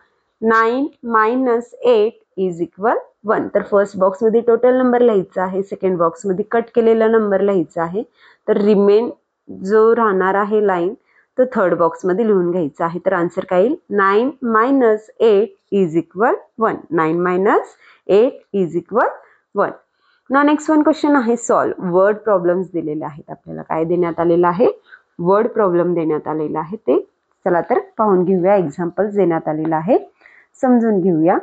9 minus 8 is equal 1. तर फर्स्ट बॉक्समध्ये टोटल नंबर लिहायचा आहे, सेकंड बॉक्समध्ये कट केलेला नंबर लिहायचा आहे. तर रिमेन जो राहणार आहे लाईन तो थर्ड बॉक्समध्ये लिहून घ्यायचा आहे. तर आन्सर काय येईल 9 minus 8 is equal 1. 9 minus 8 is equal 1. Next one question आहे सॉल्व. वर्ड प्रॉब्लेम्स दिलेले आहेत आपल्याला. काय देण्यात आलेलं आहे, वर्ड प्रॉब्लेम देण्यात आलेला आहे. ते चला तर पाहून घेऊया. एक्झाम्पल्स देण्यात आलेला आहे, समजून घेऊया.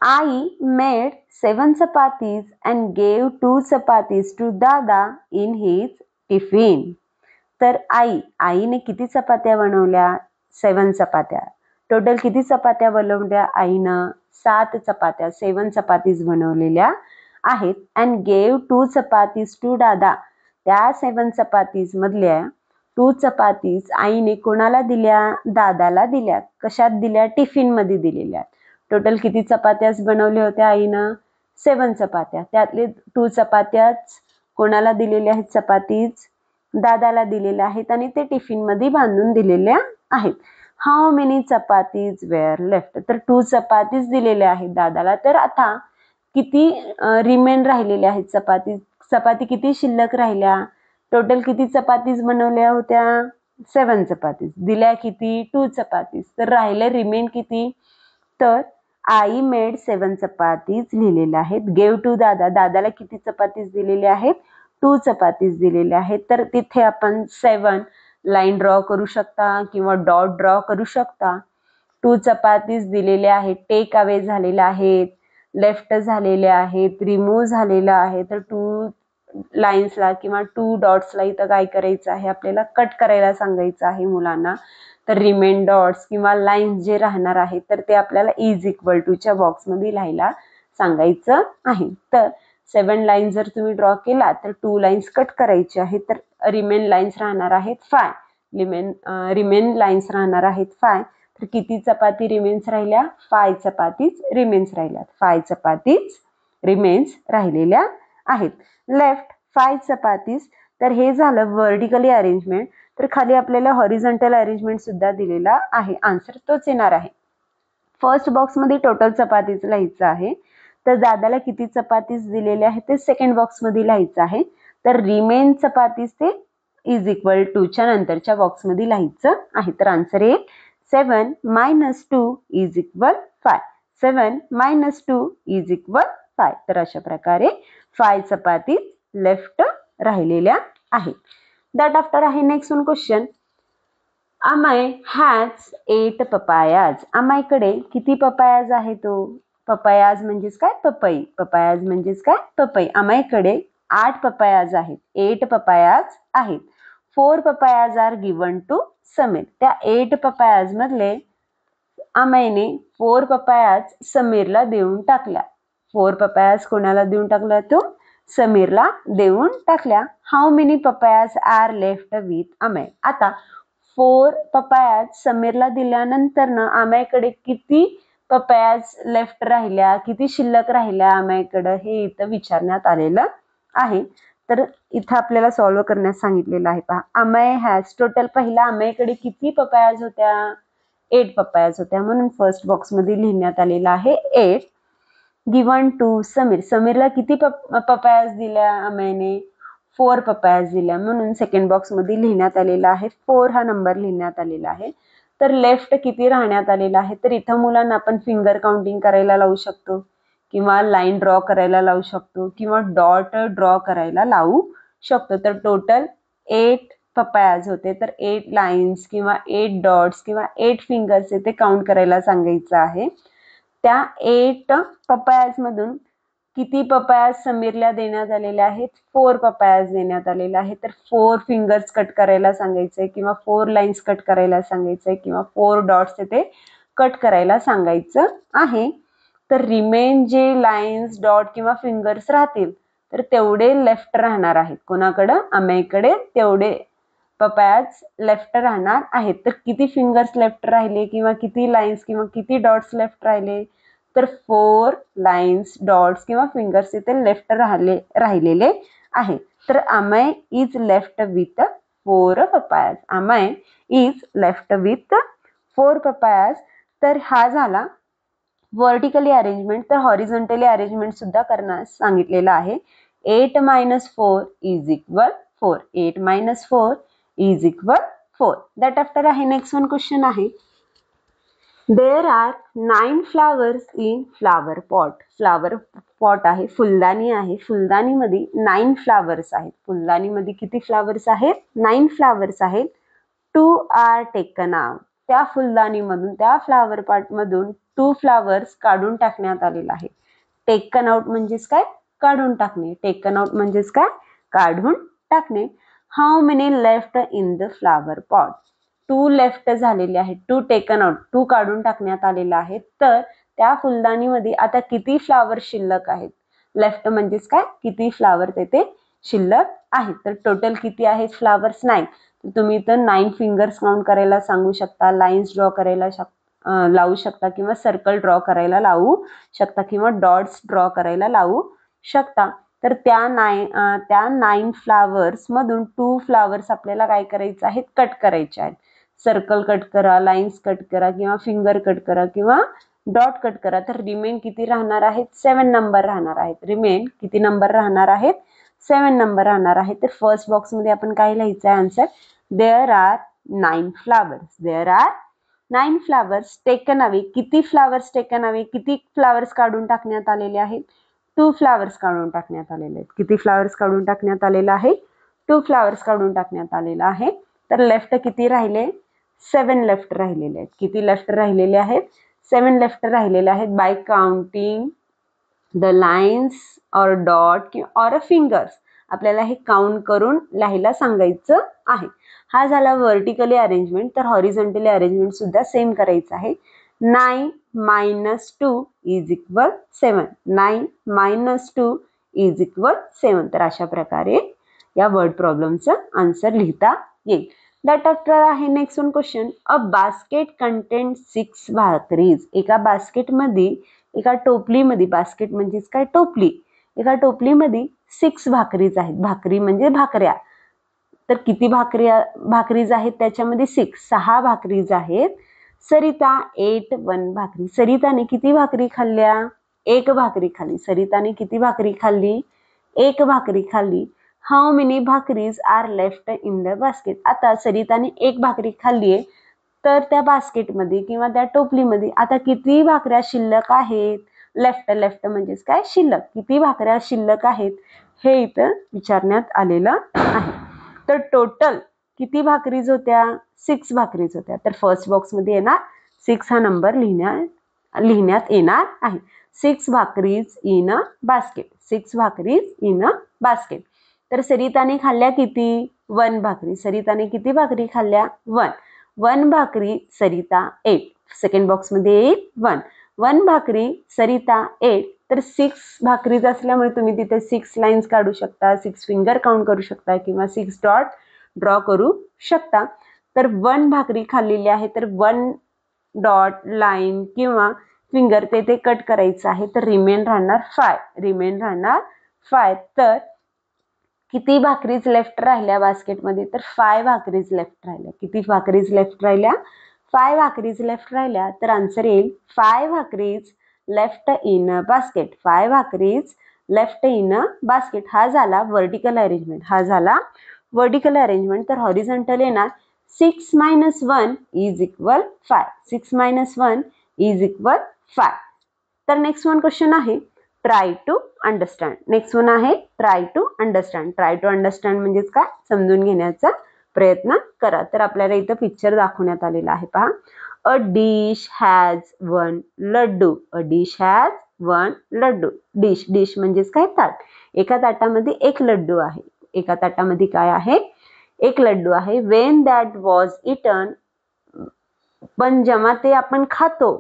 आई made 7 chapatis and gave 2 chapatis to Dada in his tiffin. तर आईने किती चपात्या बनवल्या, 7 चपात्या. टोटल किती चपात्या बनवल्या आईनं, 7 चपात्या. 7 चपातीज बनवलेल्या आहेत. अँड गेव 2 चपातीज टू दादा. त्या 7 चपातीज मधल्या 2 चपातीज आईने कोणाला दिल्या, दादाला दिल्या. कशात दिल्या, टिफिन मध्ये दिलेल्या. टोटल किती चपात्याच बनवल्या होत्या आईनं, 7 चपात्या. त्यातले 2 चपात्याच कोणाला दिलेल्या आहेत, चपातीज दादाला दिलेल्या आहेत आणि ते टिफिन मध्ये बांधून दिलेल्या आहेत. How many chapatis were left. तर 2 चपातीज दिलेल्या आहेत दादाला. तर आता किती रिमेन राहिलेल्या आहेत चपाती किती शिल्लक राहिल्या, टोटल किती चपातीज बनवल्या होत्या, 7 चपातीज. दिल्या किती, 2 चपातीज. तर राहिले रिमेन किती, तर आई मेड 7 चपातीज लिहिलेल्या आहेत. गेव टू दादाला किती चपातीज दिलेल्या आहेत, 2 चपातीज दिलेल्या आहेत. तर तिथे आपण 7 लाईन ड्रॉ करू शकता किंवा डॉट ड्रॉ करू शकता. 2 चपातीज दिलेल्या आहेत, टेक अवे झालेल्या आहेत. लेफ्ट झालेले आहेत, रिमूव्ह झालेलं आहे, तर 2 लाईन्सला किंवा 2 डॉट्सला इथं काय करायचं आहे, आपल्याला कट करायला सांगायचं आहे मुलांना. तर रिमेन डॉट्स किंवा लाईन्स जे राहणार आहेत तर ते आपल्याला इज इक्वल टूच्या बॉक्समध्ये लिहायला सांगायचं आहे. तर 7 लाईन्स जर तुम्ही ड्रॉ केला तर 2 लाईन्स कट करायचे आहेत, तर रिमेन लाईन्स राहणार आहेत 5. रिमेन लाईन्स राहणार आहेत 5. तर किती चपाती रिमेन्स राहिल्या? 5 चपातीज रिमेन्स राहिल्यात. 5 चपातीज रिमेन्स राहिलेल्या आहेत. Left 5 chapatis. तर हे झालं व्हर्टिकली अरेंजमेंट. तर खाली आपल्याला हॉरिझॉन्टल अरेंजमेंट सुद्धा दिलेला आहे. आन्सर तोच येणार आहे. फर्स्ट बॉक्समध्ये टोटल चपातीज लिहायचं आहे. तर दादाला किती चपातीज दिलेले आहेत ते सेकंड बॉक्समध्ये लिहायचं आहे. तर रिमेन चपातीज ते इज इक्वल टूच्या नंतरच्या बॉक्समध्ये लिहायचं आहे. तर आन्सर येईल 7 - 2 इज इक्वल 5. 7 - 2 is equal 5. तर अशा प्रकारे 5 चपाती लेफ्ट राहिलेल्या आहेत. दॅट आफ्टर आहे next one question. Amay has 8 papayas. अमयकडे किती पपायाज आहे तो? पपायाज म्हणजेच काय? पपई. पपायाज म्हणजेच काय? पपई. अमयकडे 8 पपायाज आहेत. 8 पपायाज आहेत. 4 papayas are given to Sameer. त्या 8 पपायाज मधले अमयने 4 पपायाज समीरला देऊन टाकल्या. 4 पपायाज कोणाला देऊन टाकल्या? तो समीरला देऊन टाकल्या. How many papayas are left with Amay. आता 4 पपायाज समीरला दिल्यानंतर ना अमयकडे किती पपायाज लेफ्ट राहिल्या, किती शिल्लक राहिल्या अमयकडे, हे इथं विचारण्यात आलेलं आहे. तर इथं आपल्याला सॉल्व्ह करण्यास सांगितलेलं आहे. पहा, अमय हॅज टोटल पहिला अमयकडे किती पपायाज होत्या? 8 पपायाज होत्या. म्हणून फर्स्ट बॉक्स मध्ये लिहिण्यात आलेला आहे 8. Given to Sameer. समीरला किती पपायाज दिल्या अमयने? 4 पपायाज दिल्या. म्हणून सेकंड बॉक्स मध्ये लिहिण्यात आलेला आहे 4 हा नंबर लिहिण्यात आलेला आहे. तर लेफ्ट किती राहण्यात आलेला आहे? तर इथं मुलांना आपण फिंगर काउंटिंग करायला लावू शकतो किंवा लाईन ड्रॉ करायला लावू शकतो किंवा डॉट ड्रॉ करायला लावू शकतो. तर टोटल 8 पपायाज होते. तर 8 लाईन्स किंवा 8 डॉट्स किंवा 8 फिंगर्स ते काउंट करायला सांगायचं आहे. त्या 8 पपायाज मधून किती पपायाज समीरला देण्यात आलेले आहेत? 4 पपायाज देण्यात आलेले आहेत. तर 4 फिंगर्स कट करायला सांगायचंय किंवा 4 लाईन्स कट करायला सांगायचंय किंवा 4 डॉट्स ते कट करायला सांगायचं आहे. तर रिमेन जे लाईन्स डॉट किंवा फिंगर्स राहतील तर तेवढे लेफ्ट राहणार आहेत. कोणाकडं? अमयकडे तेवढे पपायाज लेफ्ट राहणार आहेत. तर किती फिंगर्स लेफ्ट राहिले किंवा किती लाईन्स किंवा किती डॉट्स लेफ्ट राहिले? तर 4 लाईन्स डॉट्स किंवा फिंगर्स इथे लेफ्ट राहिलेले आहे. तर Amay is left with 4 papayas. Amay is left with 4 papayas. तर हा झाला व्हर्टिकली अरेंजमेंट. तर हॉरिझॉन्टली अरेंजमेंट सुद्धा करण्यास सांगितलेलं आहे. 8 - 4 is equal 4. 8 - 4 is equal 4. That after आहे नेक्स्ट वन क्वेश्चन आहे. There are 9 flowers in flower pot. Flower pot आहे, फुलदाणी आहे. फुलदाणीमध्ये 9 फ्लावर्स आहेत. फुलदाणीमध्ये किती फ्लावर्स आहेत? 9 फ्लावर्स आहेत. 2 आर टेकन आउट. त्या फुलदाणीमधून, त्या फ्लावर पॉट मधून 2 फ्लावर्स काढून टाकण्यात आलेला आहे. टेकन आउट म्हणजेच काय? काढून टाकणे. टेकन आउट म्हणजेच काय? काढून टाकणे. How many left in the flower pot. 2 left झालेले आहेत. 2 टेकन आउट, 2 काढून टाकण्यात आलेला आहे. तर त्या फुलदाणीमध्ये आता किती फ्लावर शिल्लक आहेत? लेफ्ट म्हणजेच काय? किती फ्लावर तेथे शिल्लक आहेत. तर टोटल किती आहेत फ्लावर्स? 9. तुम्ही इथं 9 फिंगर्स काउंट करायला सांगू शकता, लाईन्स ड्रॉ करायला लावू शकता किंवा सर्कल ड्रॉ करायला लावू शकता किंवा डॉट्स ड्रॉ करायला लावू शकता. तर त्या 9 फ्लावर्स मधून 2 फ्लावर्स आपल्याला काय करायचे आहेत? कट करायचे आहेत. सर्कल कट करा, लाईन्स कट करा किंवा फिंगर कट करा किंवा डॉट कट करा. तर रिमेन किती राहणार आहेत? 7 नंबर राहणार आहेत. रिमेन किती नंबर राहणार आहेत? 7 नंबर राहणार आहेत. तर फर्स्ट बॉक्स मध्ये आपण काय लिहायचं आहे answer? There are 9 flowers. There are 9 flowers taken away. किती फ्लावर्स टेकन अवे? किती फ्लावर्स काढून टाकण्यात आलेले आहेत? 2 फ्लावर्स काढून टाकण्यात आलेले आहेत. किती फ्लावर्स काढून टाकण्यात आलेला आहे? 2 फ्लावर्स काढून टाकण्यात आलेला आहे. तर लेफ्ट किती राहिले? 7 लेफ्ट राहिलेले आहेत. किती लेफ्ट राहिलेले आहेत? 7 लेफ्ट राहिलेले आहेत. बाय काउंटिंग द लाईन्स और डॉट और फिंगर्स आपल्याला हे काउंट करून लिहायला सांगायचं आहे. हा झाला व्हर्टिकली अरेंजमेंट. तर हॉरिझॉन्टली अरेंजमेंट सुद्धा सेम करायचं आहे. 9 - 2 इज इक्वल 7. 9 - 2 is equal 7. तर अशा प्रकारे या वर्ड प्रॉब्लेमचा आन्सर लिहिता येईल. दॅट आफ्टर आहे next one question. A basket content 6 भाकरीज. एका बास्केटमध्ये, एका टोपलीमध्ये, बास्केट म्हणजेच काय टोपली, एका टोपलीमध्ये 6 भाकरीज आहेत. भाकरी म्हणजे भाकऱ्या. तर किती भाकरीज आहेत त्याच्यामध्ये 6 भाकरीज आहेत. सरिता 8 1 भाकरी. सरिताने किती भाकरी खाल्ल्या? 1 भाकरी खाल्ली. सरिताने किती भाकरी खाल्ली? 1 भाकरी खाल्ली. How many bhakris are left in the basket. आता सरिताने 1 भाकरी खाल्ली आहे, तर त्या बास्केटमध्ये किंवा त्या टोपलीमध्ये आता किती भाकऱ्या शिल्लक आहेत? लेफ्ट म्हणजेच काय शिल्लक. किती भाकऱ्या शिल्लक आहेत हे इथं विचारण्यात आलेलं आहे. तर टोटल किती भाकरीज होत्या? 6 भाकरीज होत्या. तर फर्स्ट बॉक्समध्ये येणार 6 हा नंबर लिहिण्यात येणार आहे. 6 bhakris in a basket. 6 bhakris in a basket. तर सरिताने खाल्ल्या किती? 1 भाकरी. सरिताने किती भाकरी खाल्ल्या? 1. 1 भाकरी सरिता 8. सेकंड बॉक्समध्ये येईल 1. 1 भाकरी सरिता 8. तर 6 भाकरीज असल्यामुळे तुम्ही तिथे 6 लाईन्स काढू शकता, 6 फिंगर काउंट करू शकता किंवा 6 डॉट ड्रॉ करू शकता. तर 1 भाकरी खाल्लेली आहे, तर 1 डॉट लाईन किंवा फिंगर ते कट करायचं आहे. तर रिमेन राहणार 5. तर किती भाकरीज लेफ्ट राहिल्या बास्केटमध्ये? तर 5 भाकरीज लेफ्ट राहिल्या. किती भाकरीज लेफ्ट राहिल्या? 5 भाकरीज लेफ्ट राहिल्या. तर आन्सर येईल 5 bhakris left in a basket. 5 bhakris left in a basket. हा झाला व्हर्टिकल अरेंजमेंट. तर हॉरिझॉन्टल येणार 6 - 1 इज इक्वल 5. 6 - 1 is equal 5. तर नेक्स्ट वन क्वेश्चन आहे try to understand. Next one आहे try to understand. Try to understand म्हणजेच काय? समजून घेण्याचा प्रयत्न करा. तर आपल्याला इथं पिक्चर दाखवण्यात आलेला आहे पहा. A dish has 1 laddu. A dish has 1 laddu. Dish म्हणजेच काय? ताट. एका ताटामध्ये 1 लड्डू आहे. एका ताटामध्ये काय आहे? 1 लड्डू आहे. When that was eaten. पण जेव्हा ते आपण खातो,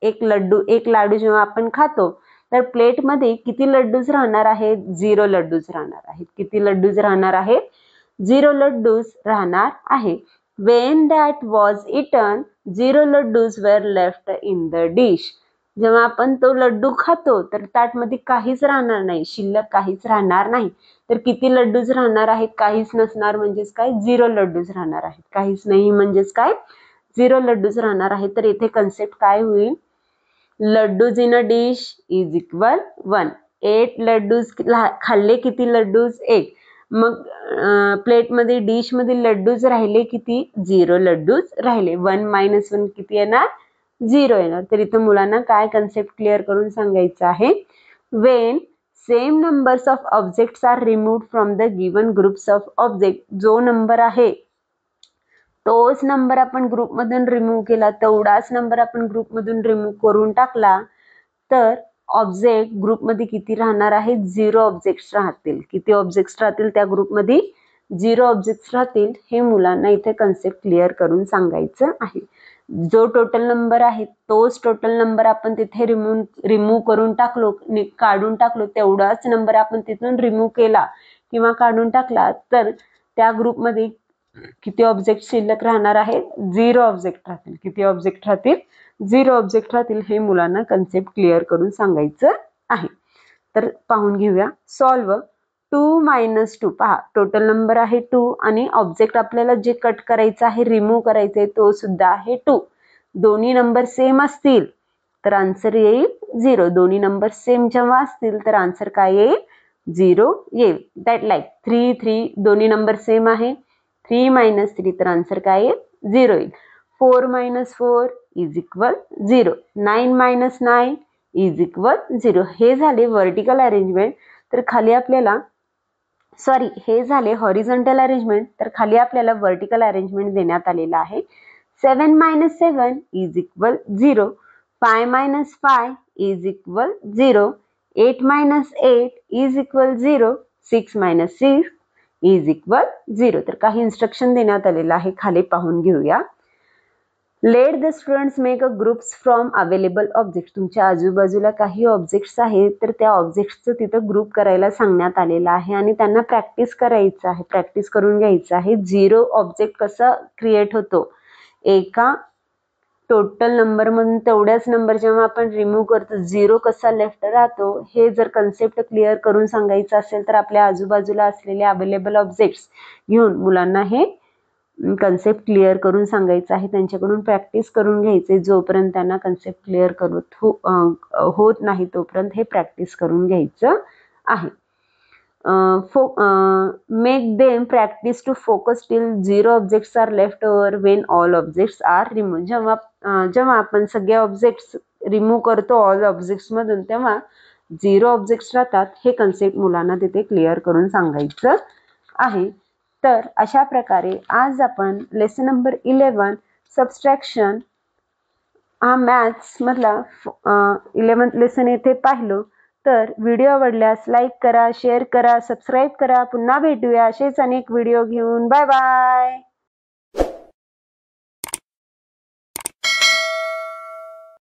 एक लाडू जेव्हा आपण खातो, तर प्लेटमध्ये किती लड्डूज राहणार आहेत? 0 लड्डूज राहणार आहेत. किती लड्डूज राहणार आहेत? 0 लड्डूज राहणार आहे. When that was eaten 0 laddus were left in the dish. जेव्हा आपण तो लड्डू खातो तर ताटमध्ये काहीच राहणार नाही, शिल्लक काहीच राहणार नाही. तर किती लड्डूज राहणार आहेत? काहीच नसणार म्हणजेच काय? 0 लड्डूज राहणार आहेत. काहीच नाही म्हणजेच काय? 0 लड्डूज राहणार आहेत. तर इथे कन्सेप्ट काय होईल? Laddoos in a dish is equal 1. 8 laddoos खाल्ले किती लड्डूज? 1. मग प्लेटमध्ये डिशमध्ये लड्डूज राहिले किती? 0 लड्डूज राहिले. 1 - 1 किती येणार? 0 येणार. तर इथं मुलांना काय कन्सेप्ट क्लिअर करून सांगायचं आहे? When same numbers of objects are removed from the given groups of object. जो नंबर आहे तोच नंबर आपण ग्रुपमधून रिमूव्ह केला, तेवढाच नंबर आपण ग्रुपमधून रिमूव्ह करून टाकला, तर ऑब्जेक्ट ग्रुपमध्ये किती राहणार आहे? 0 ऑब्जेक्ट्स राहतील. किती ऑब्जेक्ट्स राहतील त्या ग्रुपमध्ये? 0 ऑब्जेक्ट्स राहतील. हे मुलांना इथे कन्सेप्ट क्लिअर करून सांगायचं आहे. जो टोटल नंबर आहे तोच टोटल नंबर आपण तिथे रिमूव्ह करून टाकलो, काढून टाकलो, तेवढाच नंबर आपण तिथून रिमूव्ह केला किंवा काढून टाकला, तर त्या ग्रुपमध्ये किती ऑब्जेक्ट शिल्लक राहणार आहेत? 0 ऑब्जेक्ट राहतील. किती ऑब्जेक्ट राहतील? 0 ऑब्जेक्ट राहतील. हे मुलांना कन्सेप्ट क्लिअर करून सांगायचं आहे. तर पाहून घेऊया. सॉल्व 2 - 2. पहा, टोटल नंबर आहे 2 आणि ऑब्जेक्ट आपल्याला जे कट करायचं आहे, रिमूव्ह करायचंय, तो सुद्धा आहे 2. दोन्ही नंबर सेम असतील तर आन्सर येईल 0. दोन्ही नंबर सेम जेव्हा असतील तर आन्सर काय येईल? 0 येईल. दॅट लाईक 3 3 दोन्ही नंबर सेम आहे. 3 - 3 तर आन्सर काय येईल? 0 येईल. 4 - 4 इज इक्वल 0. 9 - 9 is equal 0. हे झाले व्हर्टिकल अरेंजमेंट. तर खाली आपल्याला हे झाले हॉरिझॉन्टल अरेंजमेंट. तर खाली आपल्याला व्हर्टिकल अरेंजमेंट देण्यात आलेला आहे. 7 - 7 is equal 0. 5 - 5 is equal 0. 8 minus 8 is equal 0. 6 minus 6 is equal 0. तर काही इन्स्ट्रक्शन देण्यात आलेलं आहे, खाली पाहून घेऊया. Let the students make a groups from available objects. तुमच्या आजूबाजूला काही ऑब्जेक्ट्स आहेत, तर त्या ऑब्जेक्ट्सचं तिथं ग्रुप करायला सांगण्यात आलेलं आहे आणि त्यांना प्रॅक्टिस करायचं आहे, प्रॅक्टिस करून घ्यायचं आहे. 0 ऑब्जेक्ट कसा क्रिएट होतो, एका टोटल नंबर मधून तेवढ्याच नंबर जेव्हा आपण रिमूव्ह करतो, 0 कसा लेफ्ट राहतो, हे जर कन्सेप्ट क्लिअर करून सांगायचं असेल तर आपल्या आजूबाजूला असलेले अवेलेबल ऑब्जेक्ट्स घेऊन मुलांना हे कन्सेप्ट क्लिअर करून सांगायचं आहे. त्यांच्याकडून प्रॅक्टिस करून घ्यायचे. जोपर्यंत त्यांना कन्सेप्ट क्लिअर होत नाही तोपर्यंत हे प्रॅक्टिस करून घ्यायचं आहे. Make them practice to focus till 0 objects are left over when all objects are remove. जेव्हा आपण सगळे ऑब्जेक्ट्स रिमूव्ह करतो ऑल ऑब्जेक्ट्स मधून, तेव्हा 0 ऑब्जेक्ट्स राहतात. हे कन्सेप्ट मुलांना तिथे क्लिअर करून सांगायचं आहे. तर अशा प्रकारे आज आपण लेसन नंबर 11 सबस्ट्रॅक्शन हा मॅथ्स मधला 11th लेसन येथे पाहिलो. तर व्हिडिओ आवडल्यास लाईक करा, शेअर करा, सबस्क्राईब करा. पुन्हा भेटूया असेच अनेक व्हिडिओ घेऊन. Bye bye.